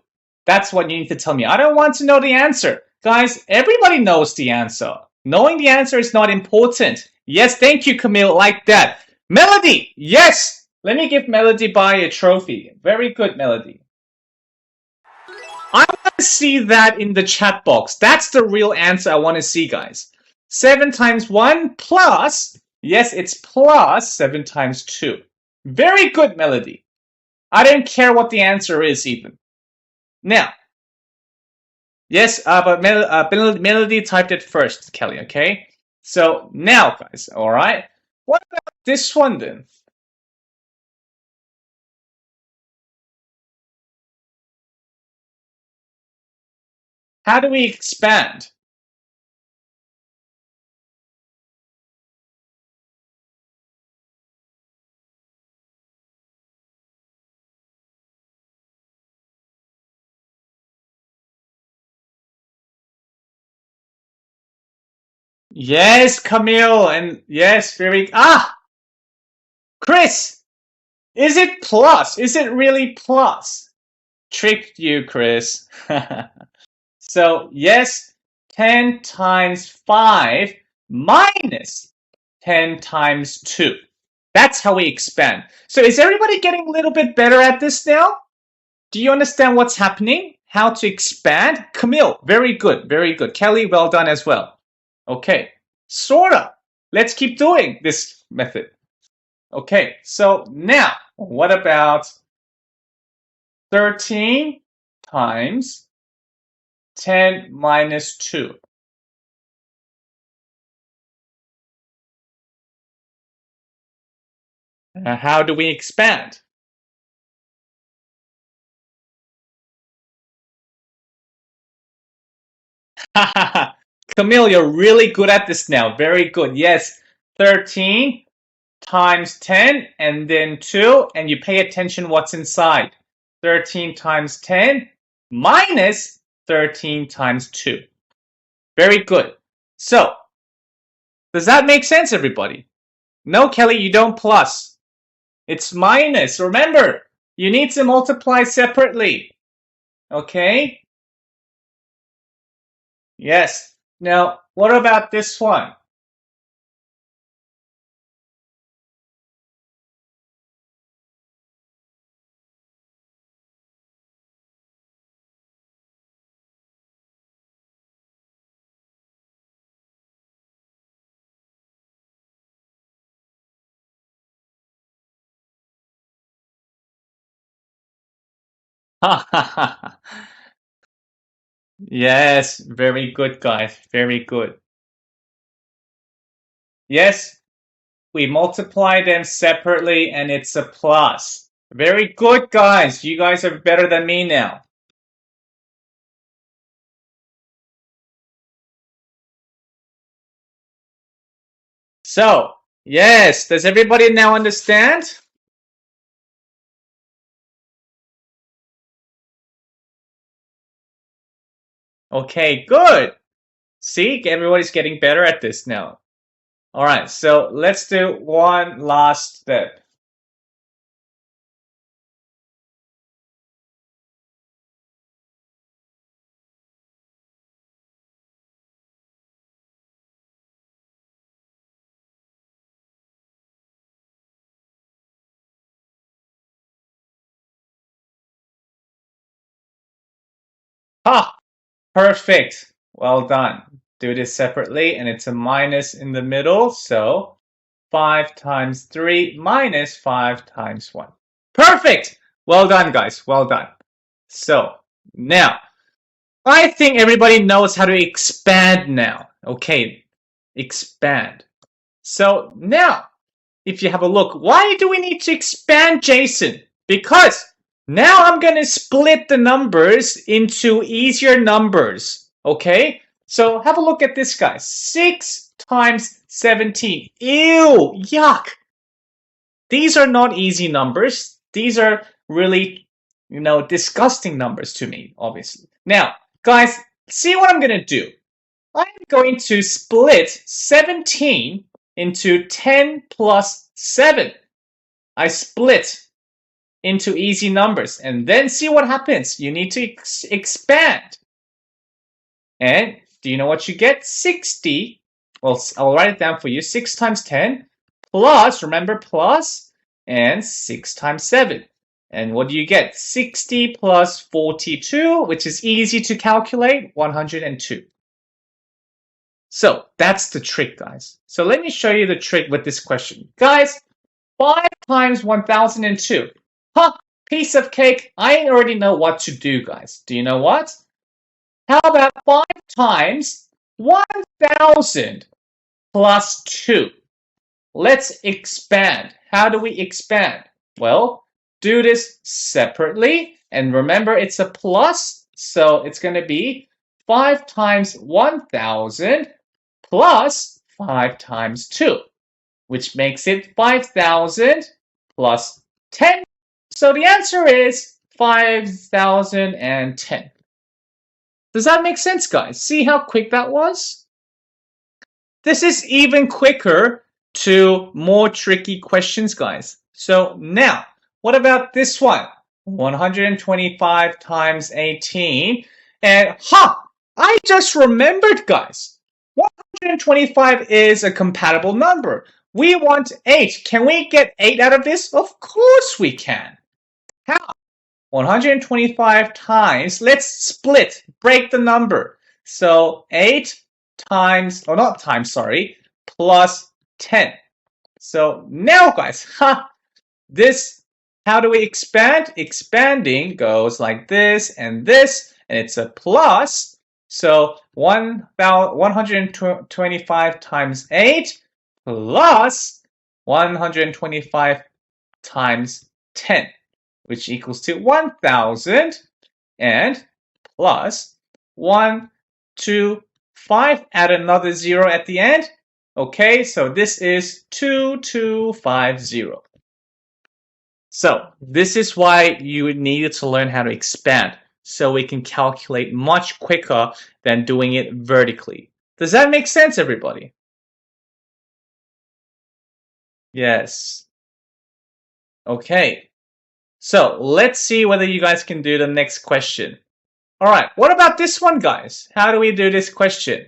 That's what you need to tell me. I don't want to know the answer. Guys, everybody knows the answer. Knowing the answer is not important. Yes, thank you, Camille, like that. Melody, yes! Let me give Melody Bai a trophy. Very good, Melody. I want to see that in the chat box. That's the real answer I want to see, guys. 7 times 1 plus, yes, it's plus 7 times 2. Very good, Melody. I don't care what the answer is even. Now, yes, but Melody typed it first, Kelly, okay? So now, guys, all right? What about this one then? How do we expand? Yes, Camille, and yes, very Chris, is it plus? Is it really plus? Tricked you, Chris. So yes, 10 times 5 minus 10 times 2. That's how we expand. So is everybody getting a little bit better at this now? Do you understand what's happening? How to expand? Camille, very good, very good. Kelly, well done as well. Okay, sorta. Let's keep doing this method. Okay, so now, what about 13 times 10 minus 2? How do we expand? Camille, you're really good at this now. Very good. Yes, 13 times 10 and then 2, and you pay attention what's inside. 13 times 10 minus 13 times 2. Very good. So, does that make sense, everybody? No, Kelly, you don't plus. It's minus. Remember, you need to multiply separately. Okay? Yes. Now, what about this one? Yes, very good, guys. Very good. Yes, we multiply them separately and it's a plus. Very good, guys. You guys are better than me now. So, yes, does everybody now understand? Okay, good. See, everybody's getting better at this now. All right, so let's do one last step. Ha! Perfect. Well done. Do this separately, and it's a minus in the middle, so 5 times 3 minus 5 times 1. Perfect! Well done, guys. Well done. So, now, I think everybody knows how to expand now. Okay, expand. So, now, if you have a look, why do we need to expand, Jason? Because now I'm going to split the numbers into easier numbers. Okay? So, have a look at this, guys. 6 times 17. Ew! Yuck! These are not easy numbers. These are really, disgusting numbers to me, obviously. Now, guys, see what I'm going to do. I'm going to split 17 into 10 plus 7. I split into easy numbers. And then see what happens. You need to expand. And do you know what you get? 60. Well, I'll write it down for you. 6 times 10 plus, remember, plus, and 6 times 7. And what do you get? 60 plus 42, which is easy to calculate, 102. So that's the trick, guys. So let me show you the trick with this question. Guys, 5 times 1002. Huh, piece of cake. I already know what to do, guys. Do you know what? How about 5 times 1000 plus 2? Let's expand. How do we expand? Well, do this separately. And remember, it's a plus. So it's going to be 5 times 1000 plus 5 times 2, which makes it 5000 plus 10. So the answer is 5010. Does that make sense, guys? See how quick that was? This is even quicker to more tricky questions, guys. So now, what about this one? 125 times 18. And I just remembered, guys. 125 is a compatible number. We want 8. Can we get 8 out of this? Of course we can. How? 125 times, let's split, break the number. So 8 times, or not times, sorry, plus 10. So now, guys, this, how do we expand? Expanding goes like this, and it's a plus. So 125 times 8 plus 125 times 10, which equals to 1000, and plus 1, 2, 5, add another 0 at the end. Okay, so this is 2250. So this is why you needed to learn how to expand, so we can calculate much quicker than doing it vertically. Does that make sense, everybody? Yes. Okay. So let's see whether you guys can do the next question. All right, what about this one, guys? How do we do this question?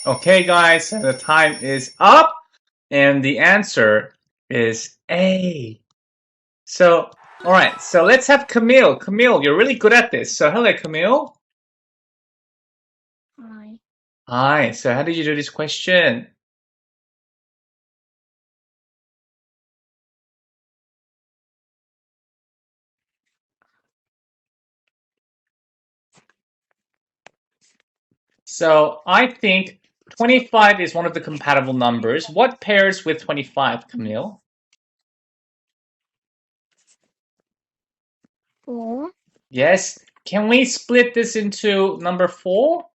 Okay, guys, the time is up, and the answer is A. So, all right, so let's have Camille. Camille, you're really good at this. So, hello, Camille. Hi. Hi, so how did you do this question? So, I think 25 is one of the compatible numbers. What pairs with 25, Camille? 4. Yes. Can we split this into number 4?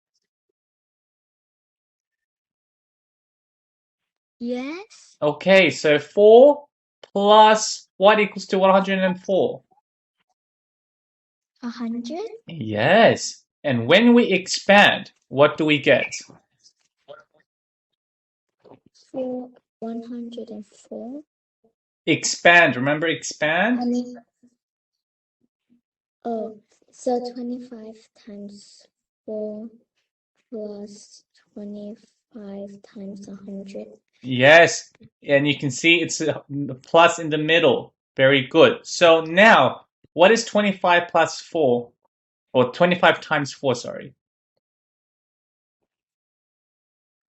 Yes. Okay, so 4 plus what equals to 104? 100. Yes. And when we expand, what do we get? 4. 104. Expand. Remember expand? So 25 times 4 plus 25 times 100. Yes. And you can see it's a plus in the middle. Very good. So now, what is 25 plus 4? Or 25 times 4, sorry.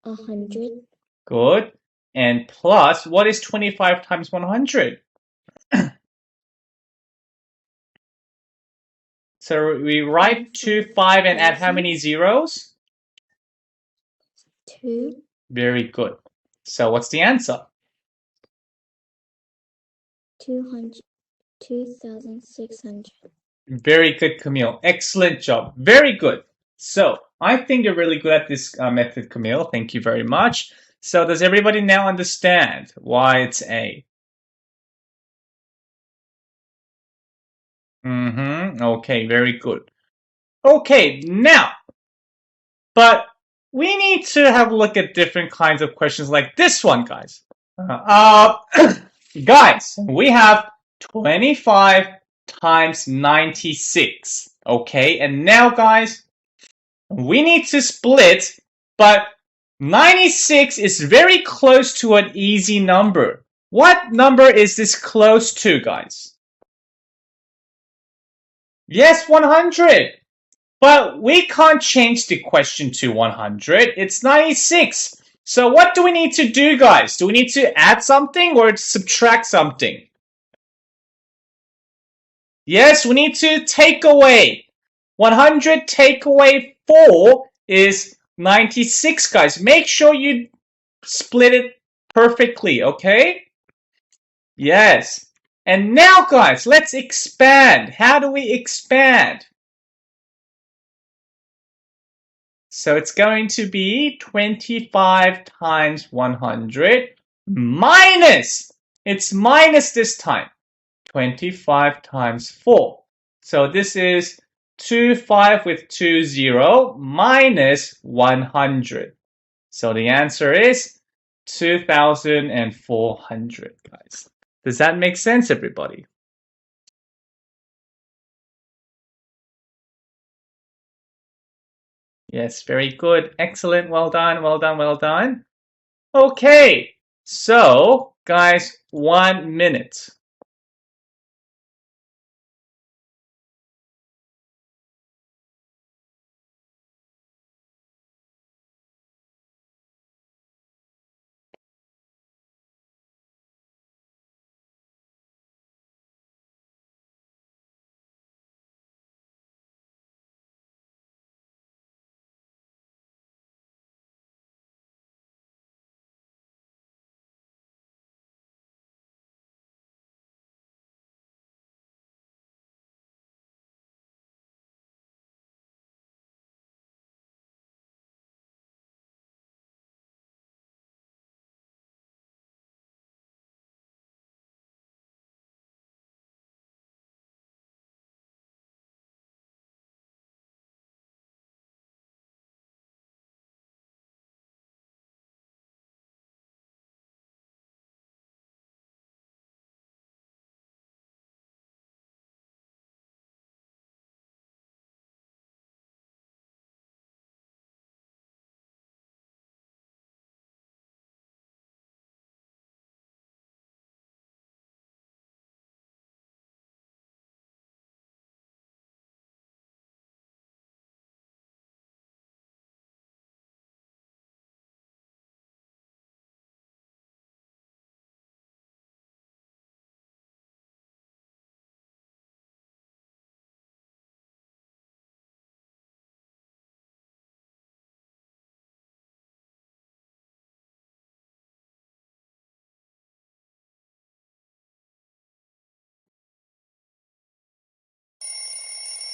100. Good. And plus, what is 25 times 100? So we write 2, 5, and add how many zeros? 2. Very good. So what's the answer? 2,600. Very good, Camille. Excellent job. Very good. So I think you're really good at this method, Camille. Thank you very much. So does everybody now understand why it's A? Okay, very good. Okay, now, but we need to have a look at different kinds of questions like this one, guys. Guys, we have 25 times 96. Okay, and now, guys, we need to split, but 96 is very close to an easy number. What number is this close to, guys? Yes, 100. But we can't change the question to 100. It's 96. So what do we need to do, guys? Do we need to add something or subtract something? Yes, we need to take away. 100 take away 4 is 96, guys. Make sure you split it perfectly, okay? Yes. And now, guys, let's expand. How do we expand? So it's going to be 25 times 100 minus, it's minus this time, 25 times 4. So this is 25 with 20 minus 100. So the answer is 2,400, guys. Does that make sense, everybody? Yes, very good. Excellent. Well done, well done, well done. Okay, so guys, 1 minute.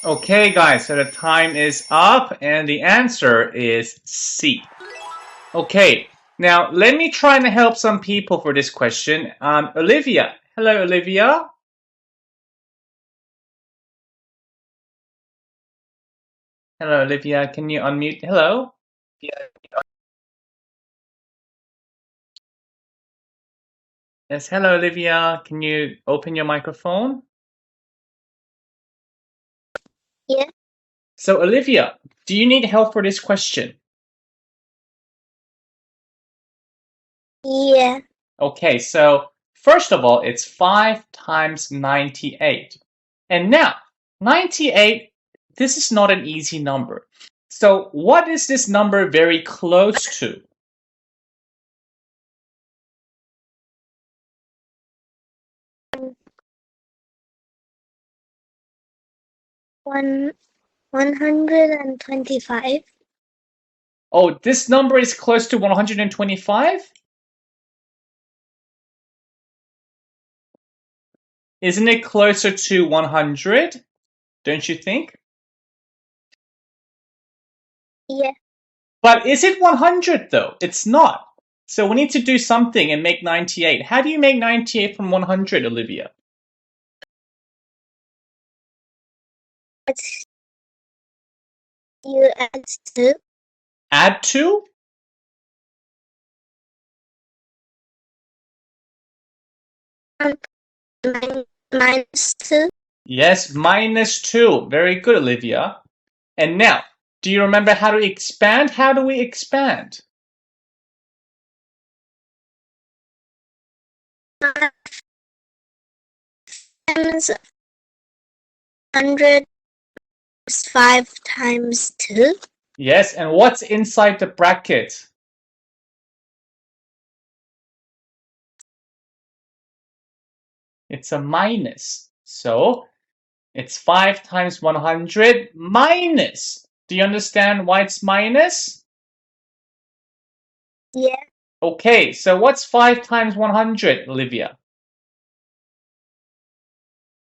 Okay, guys, so the time is up and the answer is C. Okay, now let me try and help some people for this question. Olivia. Hello, Olivia. Hello, Olivia. Can you unmute? Hello? Yes, hello, Olivia. Can you open your microphone? Yeah. So, Olivia, do you need help for this question? Yeah. Okay, so first of all, it's 5 times 98. And now, 98, this is not an easy number. So what is this number very close to? One 125. Oh, this number is close to 125? Isn't it closer to 100? Don't you think? Yeah. But is it 100 though? It's not. So we need to do something and make 98. How do you make 98 from 100, Olivia? You add 2. Add 2? Minus 2. Yes, minus 2. Very good, Olivia. And now, do you remember how to expand? How do we expand? Times 100 is 5 times 2. Yes, and what's inside the bracket? It's a minus. So, it's 5 times 100 minus. Do you understand why it's minus? Yeah. Okay, so what's 5 times 100, Olivia?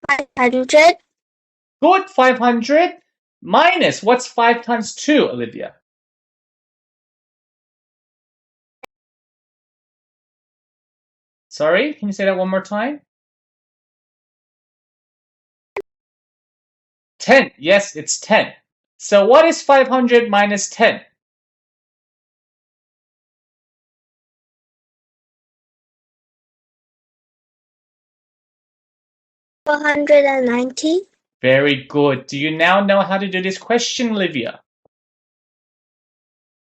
500. Good, 500. Minus, what's 5 times 2, Olivia? Sorry, can you say that one more time? 10. Yes, it's 10. So what is 500 minus 10? 490. Very good. Do you now know how to do this question, Olivia?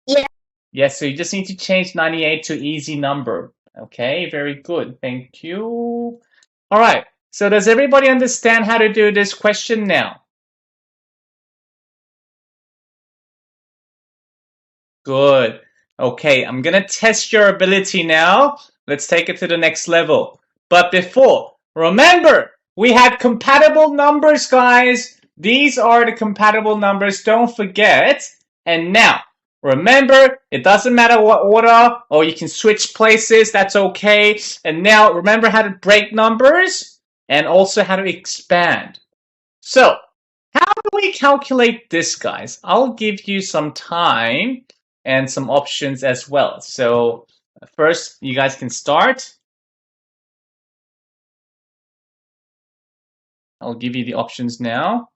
Yeah. Yes, so you just need to change 98 to easy number. Okay, very good. Thank you. All right, so does everybody understand how to do this question now? Good. Okay, I'm gonna test your ability now. Let's take it to the next level. But before, remember, we had compatible numbers, guys. These are the compatible numbers, don't forget. And now, remember, it doesn't matter what order, or you can switch places, that's okay. And now, remember how to break numbers, and also how to expand. So, how do we calculate this, guys? I'll give you some time and some options as well. So first, you guys can start. I'll give you the options now.